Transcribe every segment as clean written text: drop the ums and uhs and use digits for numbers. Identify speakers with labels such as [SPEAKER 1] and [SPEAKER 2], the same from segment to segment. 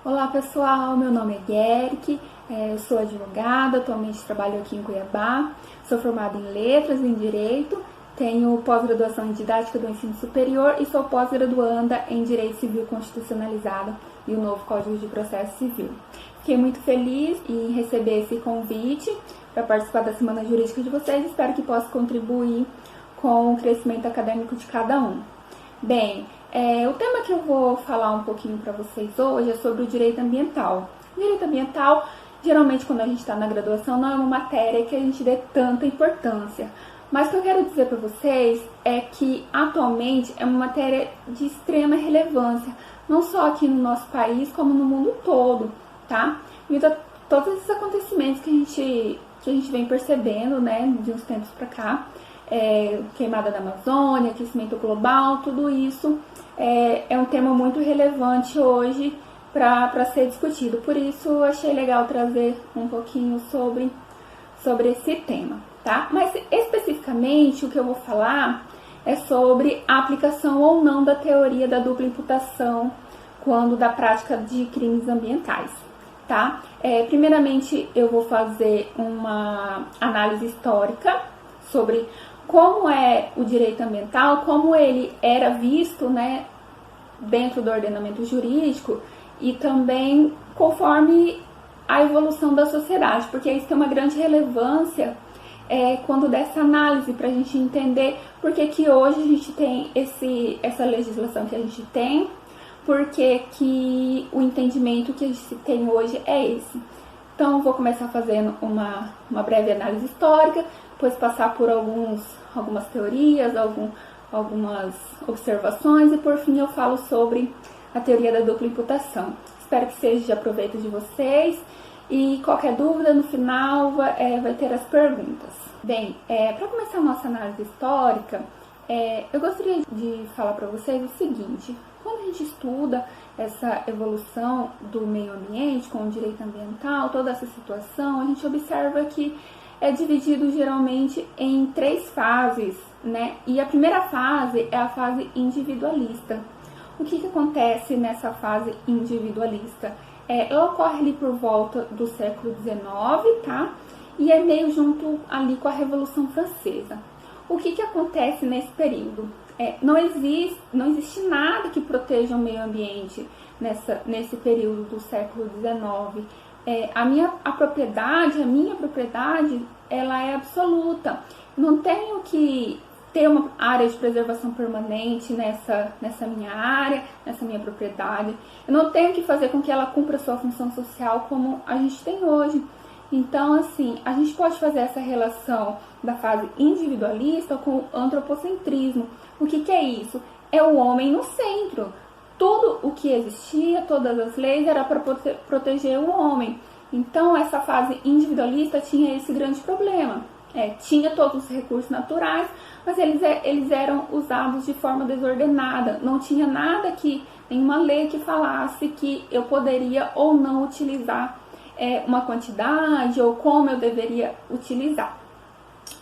[SPEAKER 1] Olá pessoal, meu nome é Gueric, eu sou advogada, atualmente trabalho aqui em Cuiabá, sou formada em Letras e em Direito, tenho pós-graduação em Didática do Ensino Superior e sou pós-graduanda em Direito Civil Constitucionalizado e o novo Código de Processo Civil. Fiquei muito feliz em receber esse convite para participar da Semana Jurídica de vocês, espero que possa contribuir com o crescimento acadêmico de cada um. Bem, o tema que eu vou falar um pouquinho para vocês hoje é sobre o direito ambiental. O direito ambiental, geralmente quando a gente está na graduação, não é uma matéria que a gente dê tanta importância. Mas o que eu quero dizer para vocês é que atualmente é uma matéria de extrema relevância, não só aqui no nosso país, como no mundo todo, tá? Devido a todos esses acontecimentos que a gente vem percebendo, né, de uns tempos para cá, queimada da Amazônia, aquecimento global, tudo isso é um tema muito relevante hoje para ser discutido. Por isso, eu achei legal trazer um pouquinho sobre esse tema, tá? Mas, especificamente, o que eu vou falar é sobre a aplicação ou não da teoria da dupla imputação quando da prática de crimes ambientais, tá? Primeiramente, eu vou fazer uma análise histórica sobre como é o direito ambiental, como ele era visto, né, dentro do ordenamento jurídico e também conforme a evolução da sociedade, porque isso tem uma grande relevância quando dessa análise para a gente entender por que hoje a gente tem essa legislação que a gente tem, porque que o entendimento que a gente tem hoje é esse. Então, vou começar fazendo uma breve análise histórica, depois passar por algumas teorias, algumas observações e, por fim, eu falo sobre a teoria da dupla imputação. Espero que seja de aproveito de vocês e qualquer dúvida, no final, vai ter as perguntas. Bem, para começar a nossa análise histórica, eu gostaria de falar para vocês o seguinte: quando a gente estuda essa evolução do meio ambiente com o direito ambiental, toda essa situação, a gente observa que é dividido geralmente em 3 fases, né? E a primeira fase é a fase individualista. O que acontece nessa fase individualista? Ela ocorre ali por volta do século XIX, tá? E é meio junto ali com a Revolução Francesa. O que acontece nesse período? Não existe nada que proteja o meio ambiente nesse período do século XIX. A minha propriedade, ela é absoluta. Não tenho que ter uma área de preservação permanente nessa minha área, nessa minha propriedade. Eu não tenho que fazer com que ela cumpra sua função social como a gente tem hoje. Então, assim, a gente pode fazer essa relação da fase individualista com o antropocentrismo. O que é isso? É o homem no centro. Tudo o que existia, todas as leis, era para proteger o homem. Então, essa fase individualista tinha esse grande problema. Tinha todos os recursos naturais, mas eles eram usados de forma desordenada. Não tinha nenhuma lei que falasse que eu poderia ou não utilizar uma quantidade ou como eu deveria utilizar.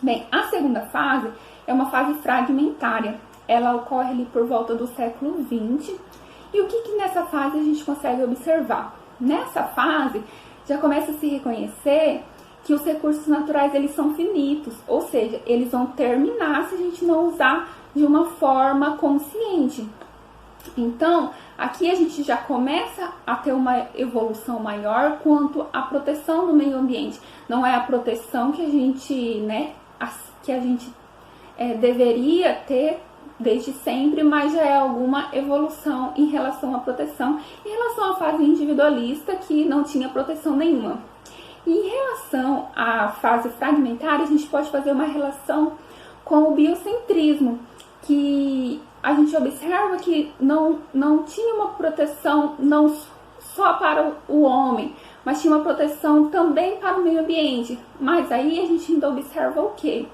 [SPEAKER 1] Bem, a segunda fase é uma fase fragmentária. Ela ocorre ali por volta do século XX. E o que nessa fase a gente consegue observar? Nessa fase, já começa a se reconhecer que os recursos naturais eles são finitos, ou seja, eles vão terminar se a gente não usar de uma forma consciente. Então, aqui a gente já começa a ter uma evolução maior quanto à proteção do meio ambiente. Não é a proteção que a gente, deveria ter desde sempre, mas já é alguma evolução em relação à proteção, em relação à fase individualista que não tinha proteção nenhuma. E em relação à fase fragmentária, a gente pode fazer uma relação com o biocentrismo, que a gente observa que não tinha uma proteção não só para o homem, mas tinha uma proteção também para o meio ambiente. Mas aí a gente ainda observa o quê?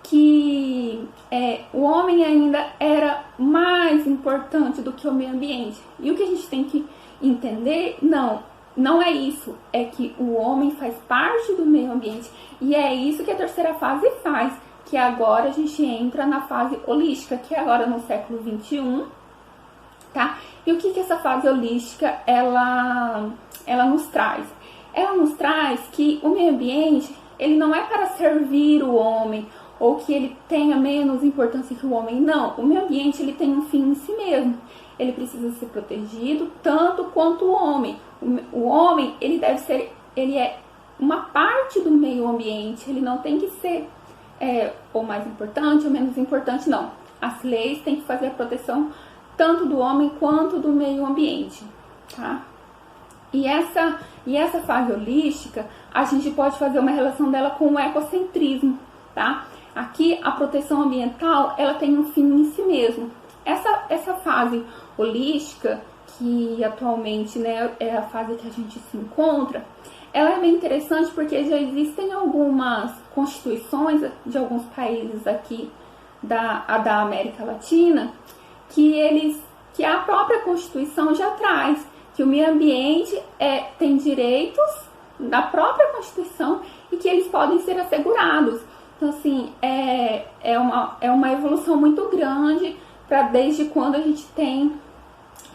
[SPEAKER 1] Que o homem ainda era mais importante do que o meio ambiente. E o que a gente tem que entender, não é isso. É que o homem faz parte do meio ambiente. E é isso que a terceira fase faz. Que agora a gente entra na fase holística, que é agora no século XXI. tá? E o que essa fase holística, ela nos traz? Ela nos traz que o meio ambiente, ele não é para servir o homem, ou que ele tenha menos importância que o homem, não. O meio ambiente, ele tem um fim em si mesmo. Ele precisa ser protegido tanto quanto o homem. O homem, ele é uma parte do meio ambiente, ele não tem que ser ou mais importante ou menos importante, não. As leis têm que fazer a proteção tanto do homem quanto do meio ambiente, tá? E essa fase holística, a gente pode fazer uma relação dela com o ecocentrismo, tá? Aqui, a proteção ambiental, ela tem um fim em si mesmo. Essa fase holística, que atualmente, né, é a fase que a gente se encontra, ela é bem interessante porque já existem algumas constituições de alguns países aqui da América Latina que a própria Constituição já traz que o meio ambiente tem direitos da própria Constituição e que eles podem ser assegurados. Então, assim, é uma evolução muito grande para desde quando a gente tem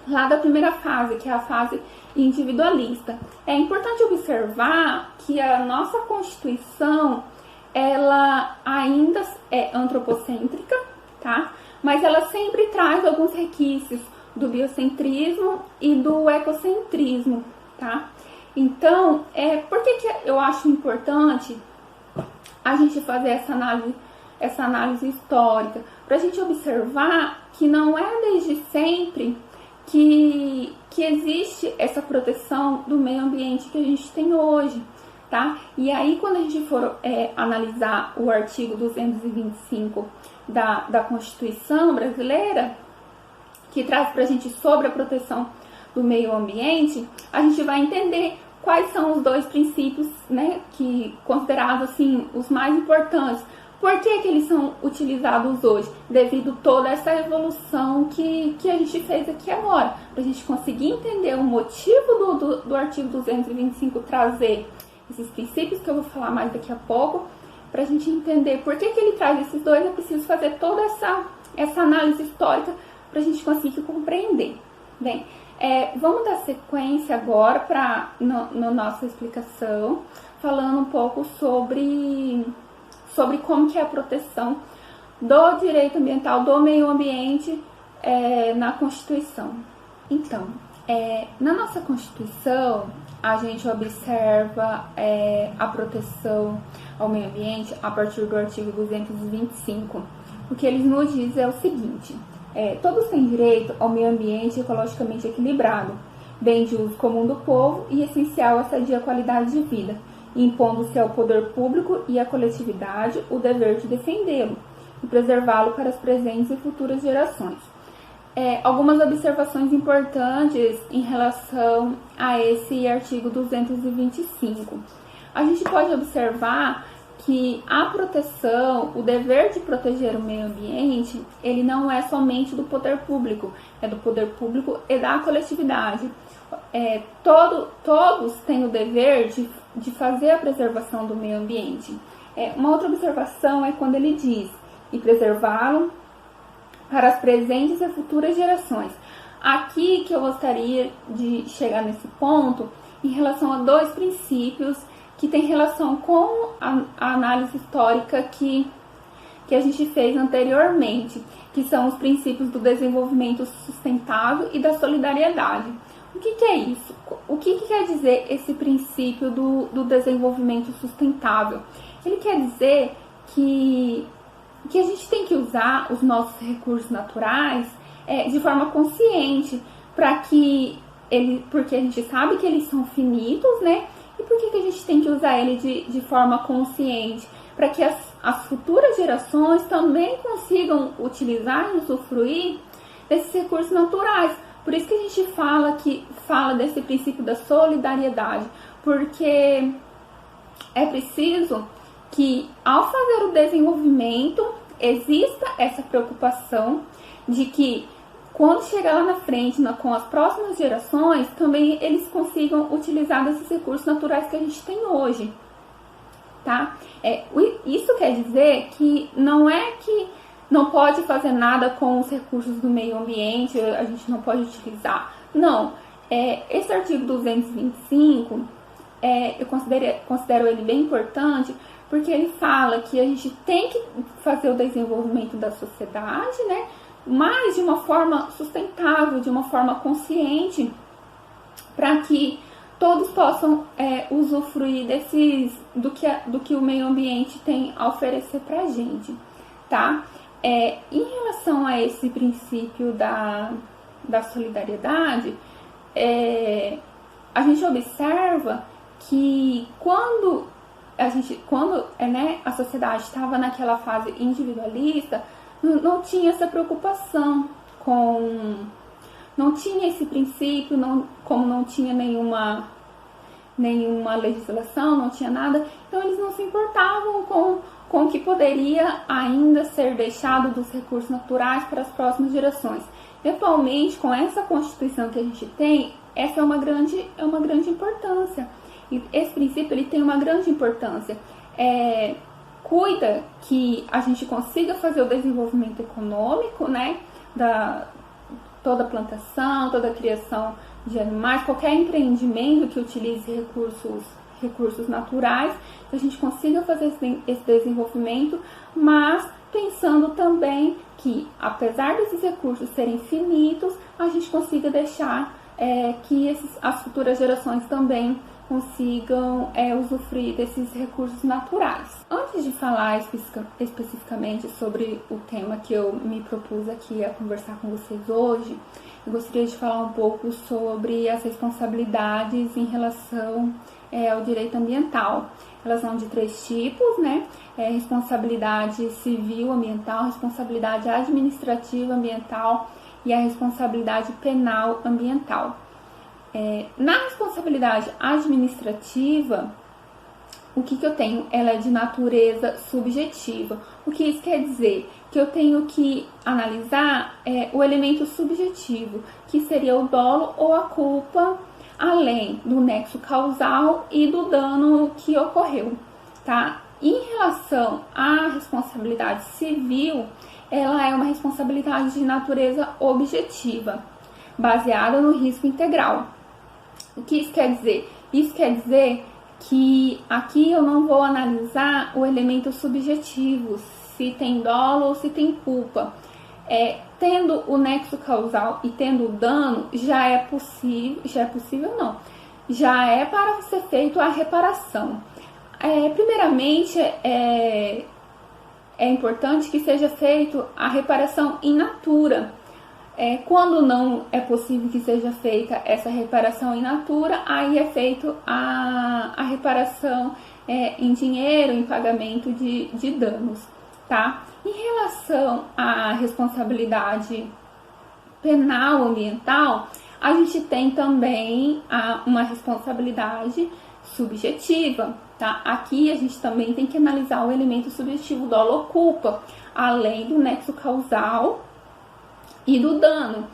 [SPEAKER 1] lá da primeira fase, que é a fase individualista. É importante observar que a nossa Constituição, ela ainda é antropocêntrica, tá? Mas ela sempre traz alguns requisitos do biocentrismo e do ecocentrismo, tá? Então, por que eu acho importante a gente fazer essa análise histórica? Para a gente observar que não é desde sempre que existe essa proteção do meio ambiente que a gente tem hoje, tá? E aí, quando a gente for analisar o artigo 225 da Constituição brasileira, que traz para a gente sobre a proteção do meio ambiente, a gente vai entender quais são os dois princípios, né, que considerados assim os mais importantes. Por que eles são utilizados hoje? Devido a toda essa evolução que a gente fez aqui agora. Para a gente conseguir entender o motivo do artigo 225 trazer esses princípios, que eu vou falar mais daqui a pouco, para a gente entender por que ele traz esses dois, é preciso fazer toda essa análise histórica para a gente conseguir compreender. Bem, vamos dar sequência agora na nossa explicação, falando um pouco sobre como que é a proteção do direito ambiental, do meio ambiente na Constituição. Então, na nossa Constituição, a gente observa a proteção ao meio ambiente a partir do artigo 225. O que eles nos dizem é o seguinte: todos têm direito ao meio ambiente ecologicamente equilibrado, bem de uso comum do povo e essencial à sadia qualidade de vida, impondo-se ao poder público e à coletividade o dever de defendê-lo e preservá-lo para as presentes e futuras gerações. Algumas observações importantes em relação a esse artigo 225. A gente pode observar que a proteção, o dever de proteger o meio ambiente, ele não é somente do poder público, é do poder público e da coletividade. Todos têm o dever de fazer a preservação do meio ambiente. Uma outra observação é quando ele diz, e preservá-lo para as presentes e futuras gerações. Aqui que eu gostaria de chegar nesse ponto, em relação a dois princípios que tem relação com a análise histórica que a gente fez anteriormente, que são os princípios do desenvolvimento sustentável e da solidariedade. O que é isso? O que quer dizer esse princípio do desenvolvimento sustentável? Ele quer dizer que a gente tem que usar os nossos recursos naturais de forma consciente, porque a gente sabe que eles são finitos, né? E por que a gente tem que usar ele de forma consciente? Para que as futuras gerações também consigam utilizar e usufruir desses recursos naturais. Por isso que a gente fala desse princípio da solidariedade, porque é preciso que, ao fazer o desenvolvimento, exista essa preocupação de que, quando chegar lá na frente, com as próximas gerações, também eles consigam utilizar desses recursos naturais que a gente tem hoje, tá? Isso quer dizer que não é que não pode fazer nada com os recursos do meio ambiente, a gente não pode utilizar. Não, esse artigo 225, eu considero ele bem importante, porque ele fala que a gente tem que fazer o desenvolvimento da sociedade, né, mas de uma forma sustentável, de uma forma consciente, para que todos possam usufruir do que o meio ambiente tem a oferecer para a gente, tá? Em relação a esse princípio da solidariedade, a gente observa que quando a sociedade estava naquela fase individualista, não tinha essa preocupação não tinha esse princípio, como não tinha nenhuma legislação, não tinha nada, então eles não se importavam com o que poderia ainda ser deixado dos recursos naturais para as próximas gerações. E atualmente, com essa Constituição que a gente tem, essa é uma grande importância. E esse princípio ele tem uma grande importância. Cuida que a gente consiga fazer o desenvolvimento econômico, né, toda a plantação, toda a criação de animais, qualquer empreendimento que utilize recursos naturais, que a gente consiga fazer esse desenvolvimento, mas pensando também que, apesar desses recursos serem finitos, a gente consiga deixar que as futuras gerações também consigam usufruir desses recursos naturais. Antes de falar especificamente sobre o tema que eu me propus aqui a conversar com vocês hoje, eu gostaria de falar um pouco sobre as responsabilidades em relação ao direito ambiental. Elas são de 3 tipos, né? Responsabilidade civil ambiental, responsabilidade administrativa ambiental e a responsabilidade penal ambiental. Na responsabilidade administrativa, o que eu tenho? Ela é de natureza subjetiva. O que isso quer dizer? Que eu tenho que analisar o elemento subjetivo, que seria o dolo ou a culpa, além do nexo causal e do dano que ocorreu, tá? Em relação à responsabilidade civil, ela é uma responsabilidade de natureza objetiva, baseada no risco integral. O que isso quer dizer? Isso quer dizer que aqui eu não vou analisar o elemento subjetivo, se tem dolo ou se tem culpa. Tendo o nexo causal e tendo o dano, já é para ser feito a reparação. Primeiramente, é importante que seja feito a reparação in natura. Quando não é possível que seja feita essa reparação in natura, aí é feito a reparação em dinheiro, em pagamento de danos, tá? Em relação à responsabilidade penal ambiental, a gente tem também uma responsabilidade subjetiva, tá? Aqui a gente também tem que analisar o elemento subjetivo dolo ou culpa, além do nexo causal e do dano.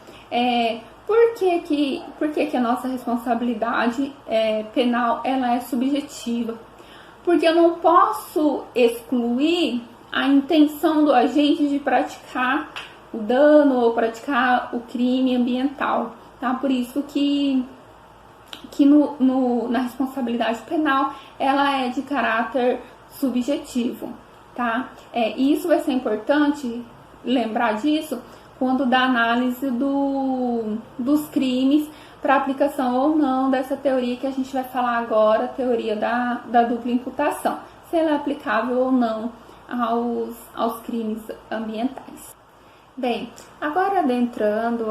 [SPEAKER 1] Por que a nossa responsabilidade penal ela é subjetiva? Porque eu não posso excluir a intenção do agente de praticar o dano ou praticar o crime ambiental, tá? Por isso que na responsabilidade penal ela é de caráter subjetivo, tá? E isso vai ser importante lembrar disso quando da análise dos crimes para aplicação ou não dessa teoria que a gente vai falar agora, a teoria da dupla imputação, se ela é aplicável ou não aos crimes ambientais. Bem, agora adentrando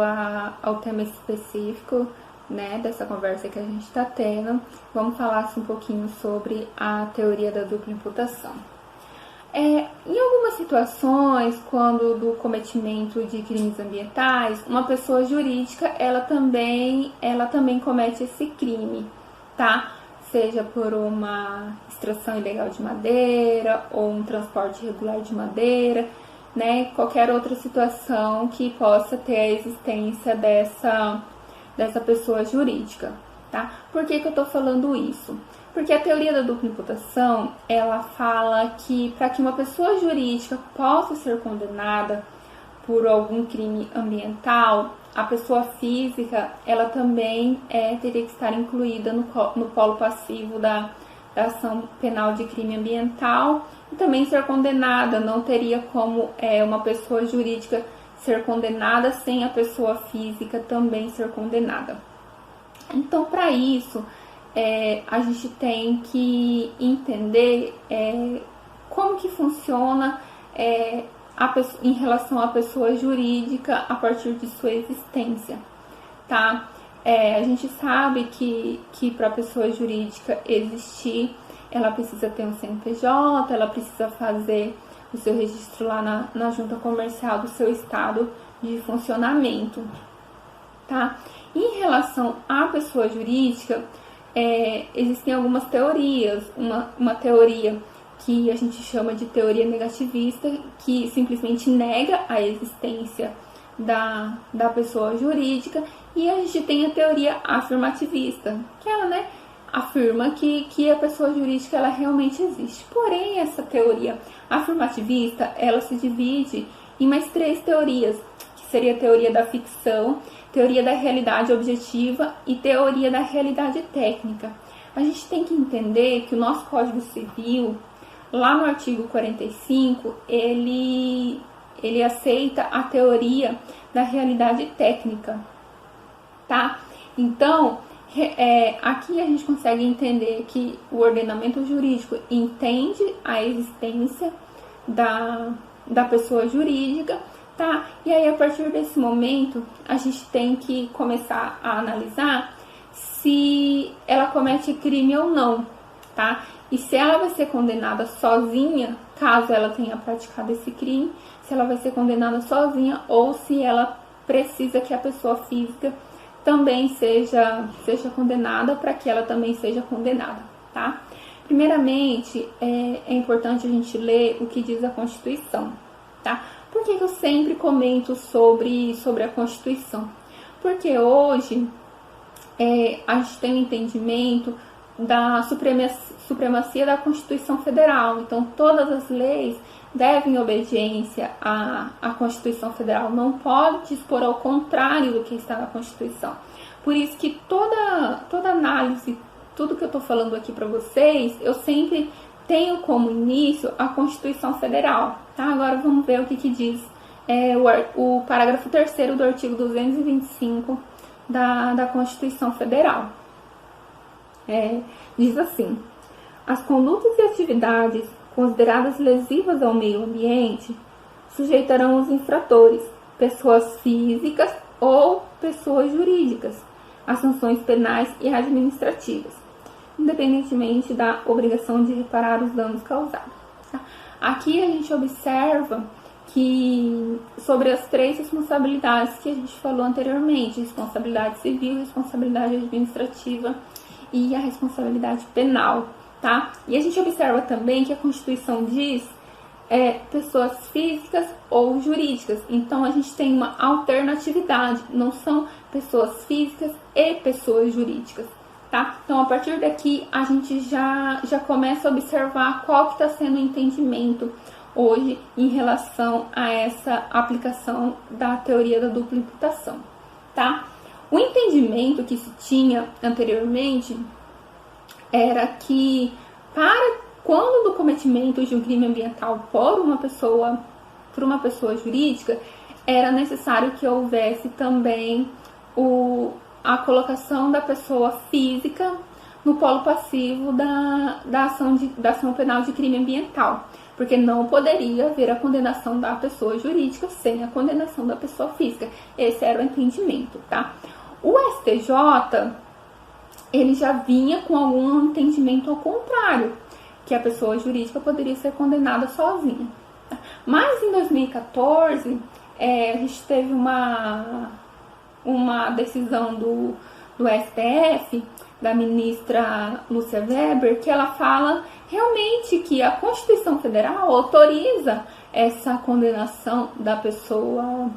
[SPEAKER 1] ao tema específico, né, dessa conversa que a gente está tendo, vamos falar um pouquinho sobre a teoria da dupla imputação. Em algumas situações, quando do cometimento de crimes ambientais, uma pessoa jurídica, ela também comete esse crime, tá? Seja por uma extração ilegal de madeira ou um transporte irregular de madeira, né? Qualquer outra situação que possa ter a existência dessa pessoa jurídica, tá? Por que eu tô falando isso? Porque a teoria da dupla imputação, ela fala que para que uma pessoa jurídica possa ser condenada por algum crime ambiental, a pessoa física, ela também teria que estar incluída no polo passivo da ação penal de crime ambiental e também ser condenada. Não teria como uma pessoa jurídica ser condenada sem a pessoa física também ser condenada. Então, para isso, a gente tem que entender como que funciona em relação à pessoa jurídica a partir de sua existência, tá? A gente sabe que para a pessoa jurídica existir, ela precisa ter um CNPJ, ela precisa fazer o seu registro lá na junta comercial do seu estado de funcionamento, tá? Em relação à pessoa jurídica, existem algumas teorias. Uma teoria que a gente chama de teoria negativista, que simplesmente nega a existência da pessoa jurídica, e a gente tem a teoria afirmativista, que ela, afirma que a pessoa jurídica ela realmente existe. Porém, essa teoria afirmativista, ela se divide em mais 3 teorias, que seria a teoria da ficção, teoria da realidade objetiva e teoria da realidade técnica. A gente tem que entender que o nosso Código Civil, lá no artigo 45, ele aceita a teoria da realidade técnica, tá? Então, aqui a gente consegue entender que o ordenamento jurídico entende a existência da pessoa jurídica, tá? E aí, a partir desse momento, a gente tem que começar a analisar se ela comete crime ou não, tá? E se ela vai ser condenada sozinha, caso ela tenha praticado esse crime, se ela vai ser condenada sozinha ou se ela precisa que a pessoa física também seja condenada para que ela também seja condenada, tá? Primeiramente, é importante a gente ler o que diz a Constituição, tá? Por que eu sempre comento sobre a Constituição? Porque hoje a gente tem um entendimento da supremacia da Constituição Federal. Então, todas as leis devem obediência à Constituição Federal. Não pode dispor ao contrário do que está na Constituição. Por isso que toda análise, tudo que eu estou falando aqui para vocês, eu sempre tenho como início a Constituição Federal. Tá? Agora vamos ver o que diz o parágrafo 3º do artigo 225 da Constituição Federal. Diz assim: as condutas e atividades consideradas lesivas ao meio ambiente sujeitarão os infratores, pessoas físicas ou pessoas jurídicas, a sanções penais e administrativas, independentemente da obrigação de reparar os danos causados. Tá? Aqui a gente observa que sobre as 3 responsabilidades que a gente falou anteriormente: responsabilidade civil, responsabilidade administrativa e a responsabilidade penal, tá? E a gente observa também que a Constituição diz pessoas físicas ou jurídicas. Então, a gente tem uma alternatividade, não são pessoas físicas e pessoas jurídicas, tá? Então, a partir daqui, a gente já começa a observar qual que está sendo o entendimento hoje em relação a essa aplicação da teoria da dupla imputação, tá? O entendimento que se tinha anteriormente era que quando do cometimento de um crime ambiental por uma pessoa jurídica, era necessário que houvesse também a colocação da pessoa física no polo passivo da ação penal de crime ambiental, porque não poderia haver a condenação da pessoa jurídica sem a condenação da pessoa física. Esse era o entendimento, tá? O STJ, ele já vinha com algum entendimento ao contrário, que a pessoa jurídica poderia ser condenada sozinha. Mas em 2014, a gente teve uma decisão do STF, da ministra Lúcia Weber, que ela fala realmente que a Constituição Federal autoriza essa condenação da pessoa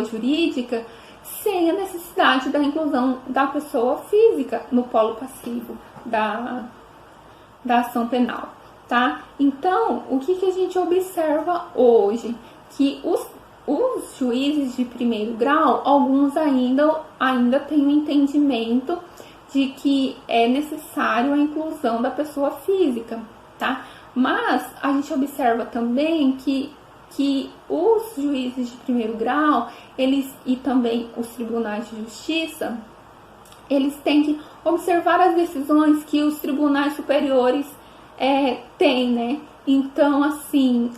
[SPEAKER 1] jurídica sem a necessidade da inclusão da pessoa física no polo passivo da ação penal, tá? Então, o que a gente observa hoje? Que os juízes de primeiro grau, alguns ainda têm um entendimento de que é necessário a inclusão da pessoa física, tá? Mas a gente observa também que os juízes de primeiro grau, e também os tribunais de justiça, eles têm que observar as decisões que os tribunais superiores têm, né? Então, assim,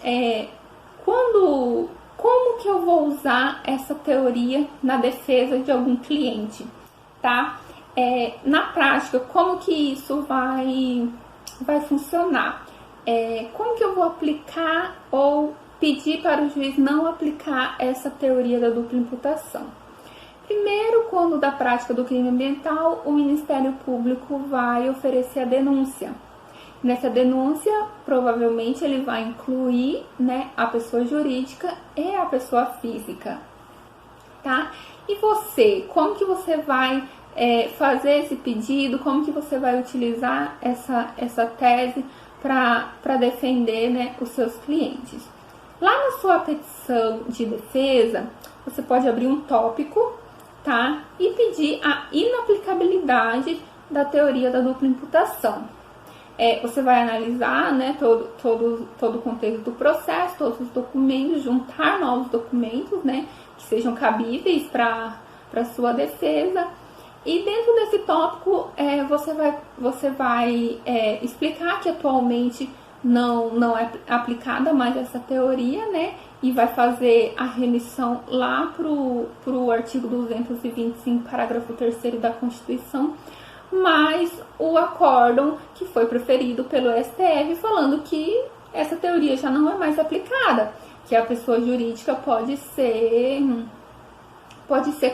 [SPEAKER 1] como que eu vou usar essa teoria na defesa de algum cliente, tá? Na prática, como que isso vai funcionar? Como que eu vou aplicar ou pedir para o juiz não aplicar essa teoria da dupla imputação? Primeiro, quando da prática do crime ambiental, o Ministério Público vai oferecer a denúncia. Nessa denúncia, provavelmente ele vai incluir, né, a pessoa jurídica e a pessoa física, tá? E você, como que você vai fazer esse pedido? Como que você vai utilizar essa tese para defender, né, os seus clientes? Lá na sua petição de defesa, você pode abrir um tópico, tá? E pedir a inaplicabilidade da teoria da dupla imputação. Você vai analisar, né, todo o contexto do processo, todos os documentos, juntar novos documentos, né, que sejam cabíveis para a sua defesa. E dentro desse tópico, você vai explicar que atualmente não é aplicada mais essa teoria, né? E vai fazer a remissão lá pro artigo 225, parágrafo 3º da Constituição, mais o acórdão que foi proferido pelo STF falando que essa teoria já não é mais aplicada, que a pessoa jurídica pode ser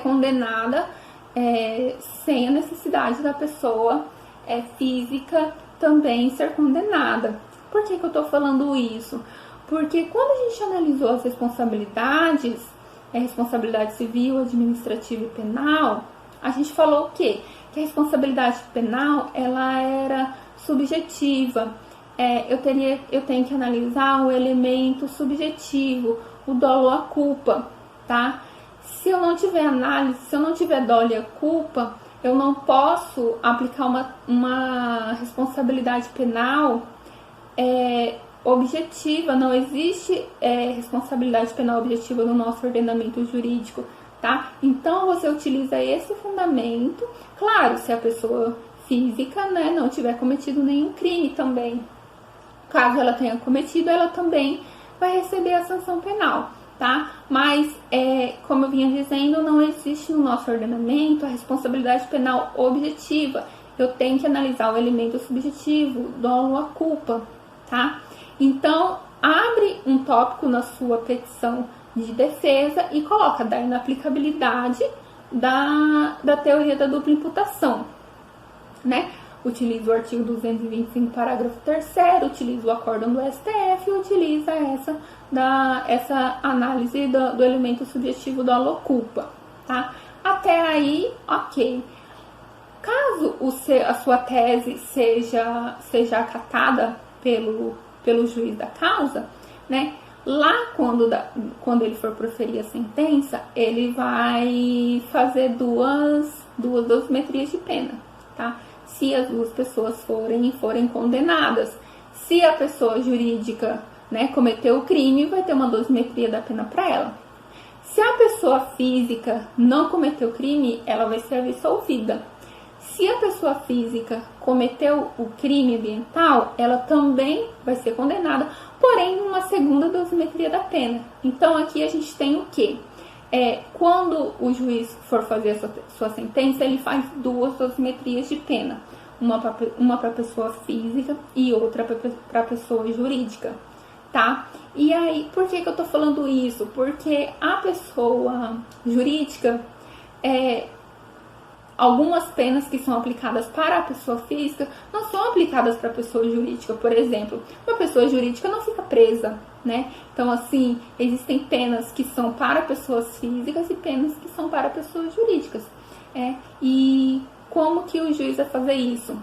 [SPEAKER 1] condenada sem a necessidade da pessoa física também ser condenada. Por que eu estou falando isso? Porque quando a gente analisou as responsabilidades, responsabilidade civil, administrativa e penal, a gente falou o quê? Que a responsabilidade penal, ela era subjetiva. Eu tenho que analisar o elemento subjetivo, o dolo ou a culpa, tá? Se eu não tiver análise, se eu não tiver dolo e a culpa, eu não posso aplicar uma responsabilidade penal objetiva. Não existe responsabilidade penal objetiva no nosso ordenamento jurídico, tá? Então, você utiliza esse fundamento, claro, se a pessoa física, né, não tiver cometido nenhum crime também. Caso ela tenha cometido, ela também vai receber a sanção penal, tá? Mas, como eu vinha dizendo, não existe no nosso ordenamento a responsabilidade penal objetiva. Eu tenho que analisar o elemento subjetivo, dolo ou a culpa, tá? Então, abre um tópico na sua petição de defesa e coloca da inaplicabilidade da teoria da dupla imputação, né? Utiliza o artigo 225, parágrafo 3º, utiliza o acórdão do STF e utiliza essa análise do elemento subjetivo dolo ou culpa, tá? Até aí, ok. Caso a sua tese seja acatada pelo juiz da causa, né? Lá, quando ele for proferir a sentença, ele vai fazer duas dosimetrias de pena, tá? Se as duas pessoas forem condenadas. Se a pessoa jurídica, né, cometeu o crime, vai ter uma dosimetria da pena para ela. Se a pessoa física não cometeu o crime, ela vai ser absolvida. Se a pessoa física cometeu o crime ambiental, ela também vai ser condenada, porém numa segunda dosimetria da pena. Então aqui a gente tem o quê? Quando o juiz for fazer a sua sentença, ele faz duas dosimetrias de pena. Uma para a pessoa física e outra para a pessoa jurídica, tá? E aí, por que eu tô falando isso? Porque a pessoa jurídica, algumas penas que são aplicadas para a pessoa física não são aplicadas para a pessoa jurídica. Por exemplo, uma pessoa jurídica não fica presa, né? Então, assim, existem penas que são para pessoas físicas e penas que são para pessoas jurídicas. E como que o juiz vai fazer isso?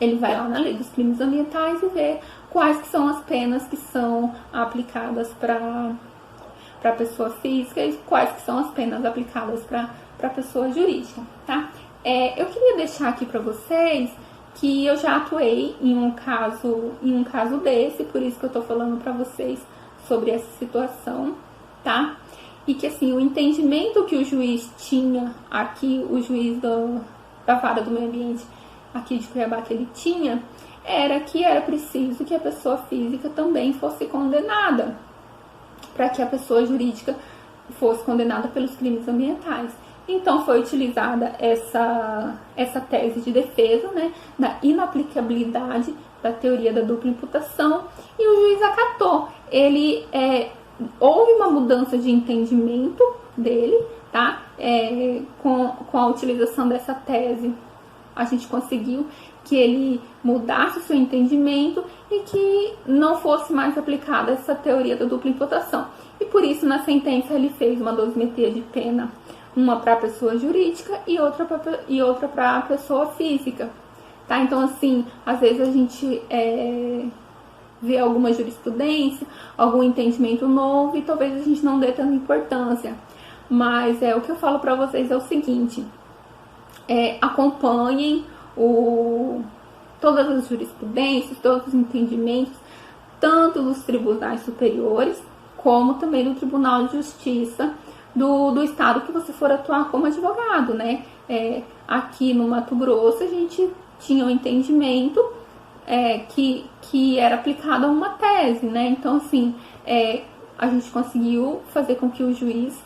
[SPEAKER 1] ele vai lá na lei dos crimes ambientais e vê quais que são as penas que são aplicadas para pessoa física e quais que são as penas aplicadas para pessoa jurídica, tá? Eu queria deixar aqui para vocês que eu já atuei em um caso desse, por isso que eu tô falando para vocês sobre essa situação, tá? E que assim, o entendimento que o juiz tinha aqui, o juiz da Vara do Meio Ambiente aqui de Cuiabá, que ele tinha, era que era preciso que a pessoa física também fosse condenada, para que a pessoa jurídica fosse condenada pelos crimes ambientais. Então foi utilizada essa tese de defesa, né, da inaplicabilidade da teoria da dupla imputação, e o juiz acatou. Houve uma mudança de entendimento dele, tá? Com a utilização dessa tese, a gente conseguiu que ele mudasse o seu entendimento e que não fosse mais aplicada essa teoria da dupla imputação. E por isso, na sentença, ele fez uma dosimetria de pena, uma para a pessoa jurídica e outra para a pessoa física, tá? Então, assim, às vezes a gente vê alguma jurisprudência, algum entendimento novo e talvez a gente não dê tanta importância. Mas o que eu falo para vocês é o seguinte: acompanhem todas as jurisprudências, todos os entendimentos, tanto dos tribunais superiores, como também do Tribunal de Justiça do estado que você for atuar como advogado, né? Aqui no Mato Grosso, a gente tinha um entendimento que era aplicado a uma tese, né? Então, assim, a gente conseguiu fazer com que o juiz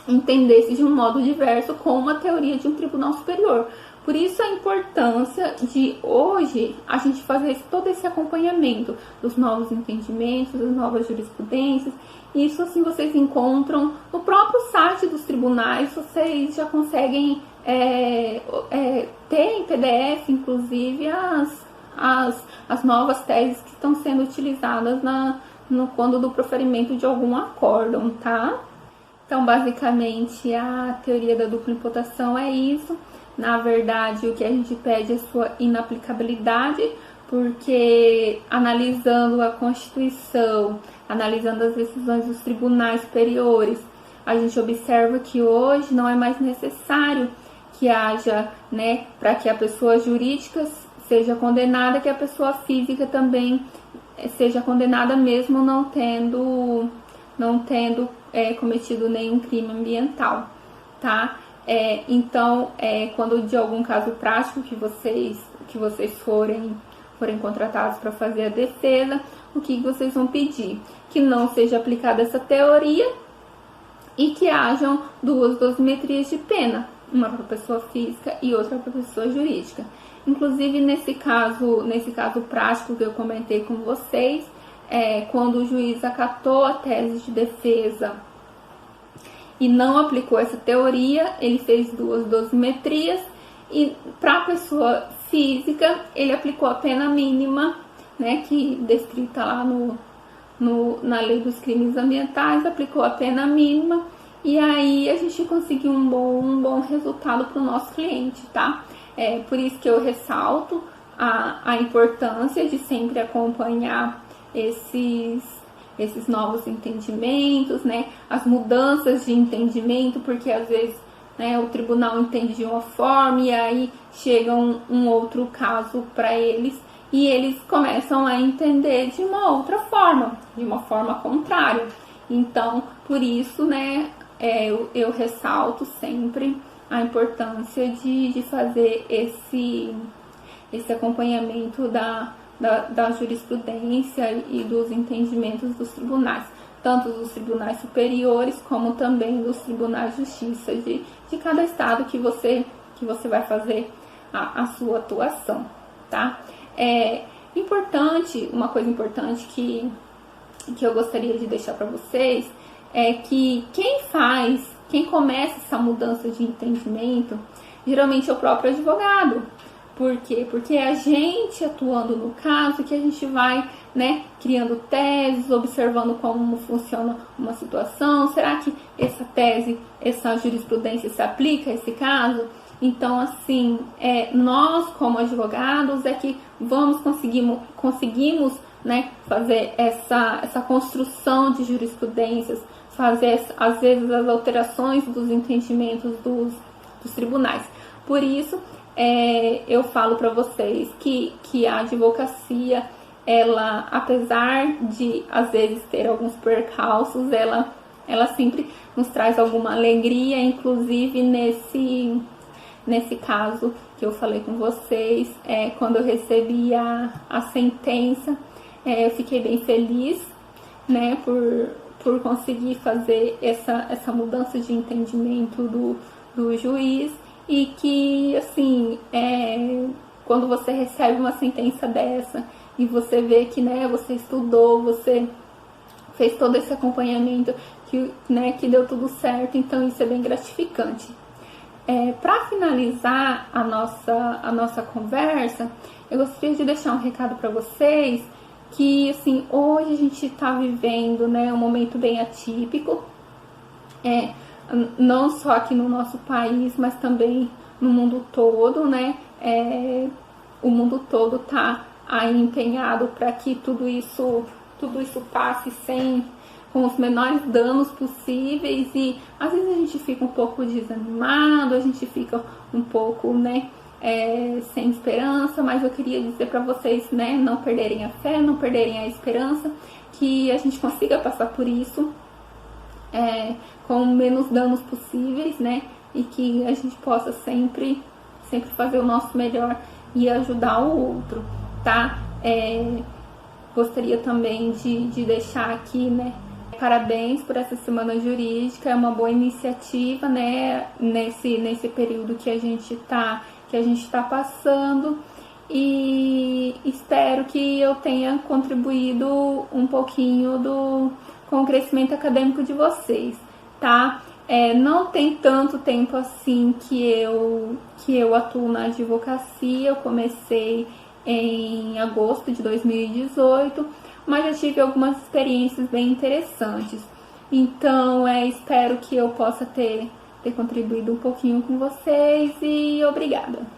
[SPEAKER 1] entendesse de um modo diverso com uma teoria de um tribunal superior. Por isso a importância de hoje a gente fazer todo esse acompanhamento dos novos entendimentos, das novas jurisprudências. Isso assim vocês encontram no próprio site dos tribunais, vocês já conseguem ter em PDF, inclusive, as novas teses que estão sendo utilizadas quando do proferimento de algum acórdão, tá? Então, basicamente, a teoria da dupla imputação é isso. Na verdade, o que a gente pede é sua inaplicabilidade, porque analisando a Constituição, analisando as decisões dos tribunais superiores, a gente observa que hoje não é mais necessário que haja, né, para que a pessoa jurídica seja condenada, que a pessoa física também seja condenada, mesmo não tendo cometido nenhum crime ambiental, tá? Então, quando de algum caso prático que vocês forem contratados para fazer a defesa, o que vocês vão pedir? Que não seja aplicada essa teoria e que hajam duas dosimetrias de pena, uma para a pessoa física e outra para a pessoa jurídica. Inclusive, nesse caso prático que eu comentei com vocês, quando o juiz acatou a tese de defesa e não aplicou essa teoria, ele fez duas dosimetrias e para a pessoa física ele aplicou a pena mínima, né, que descrita lá na lei dos crimes ambientais, aplicou a pena mínima e aí a gente conseguiu um bom resultado para o nosso cliente, tá? Por isso que eu ressalto a importância de sempre acompanhar esses novos entendimentos, né? As mudanças de entendimento, porque às vezes, né, o tribunal entende de uma forma e aí chega um outro caso para eles e eles começam a entender de uma outra forma, de uma forma contrária. Então, por isso, né, eu ressalto sempre a importância de fazer esse acompanhamento da jurisprudência e dos entendimentos dos tribunais, tanto dos tribunais superiores como também dos tribunais de justiça de cada estado que você vai fazer a sua atuação, tá? Uma coisa importante que eu gostaria de deixar para vocês é que quem começa essa mudança de entendimento, geralmente é o próprio advogado. Por quê? Porque é a gente atuando no caso que a gente vai, né, criando teses, observando como funciona uma situação. Será que essa tese, essa jurisprudência se aplica a esse caso? Então, assim, nós como advogados é que conseguimos, né, fazer essa construção de jurisprudências, fazer às vezes as alterações dos entendimentos dos tribunais. Por isso, eu falo para vocês que a advocacia, ela, apesar de às vezes ter alguns percalços, ela sempre nos traz alguma alegria, inclusive nesse caso que eu falei com vocês, quando eu recebi a sentença, eu fiquei bem feliz, né, por conseguir fazer essa mudança de entendimento do juiz, e que, assim, quando você recebe uma sentença dessa e você vê que, né, você estudou, você fez todo esse acompanhamento, que deu tudo certo, então isso é bem gratificante. Para finalizar a nossa conversa, eu gostaria de deixar um recado para vocês, que, assim, hoje a gente está vivendo, né, um momento bem atípico, não só aqui no nosso país, mas também no mundo todo, né? O mundo todo está aí empenhado para que tudo isso passe com os menores danos possíveis, e às vezes a gente fica um pouco desanimado, a gente fica um pouco, né, sem esperança, mas eu queria dizer para vocês, né, não perderem a fé, não perderem a esperança, que a gente consiga passar por isso com menos danos possíveis, né, e que a gente possa sempre fazer o nosso melhor e ajudar o outro, tá? Gostaria também de deixar aqui, né, parabéns por essa semana jurídica, é uma boa iniciativa, né, nesse período que a gente tá passando, e espero que eu tenha contribuído um pouquinho com o crescimento acadêmico de vocês, tá? Não tem tanto tempo assim que eu atuo na advocacia. Eu comecei em agosto de 2018, mas já tive algumas experiências bem interessantes. Então, espero que eu possa ter contribuído um pouquinho com vocês, e obrigada!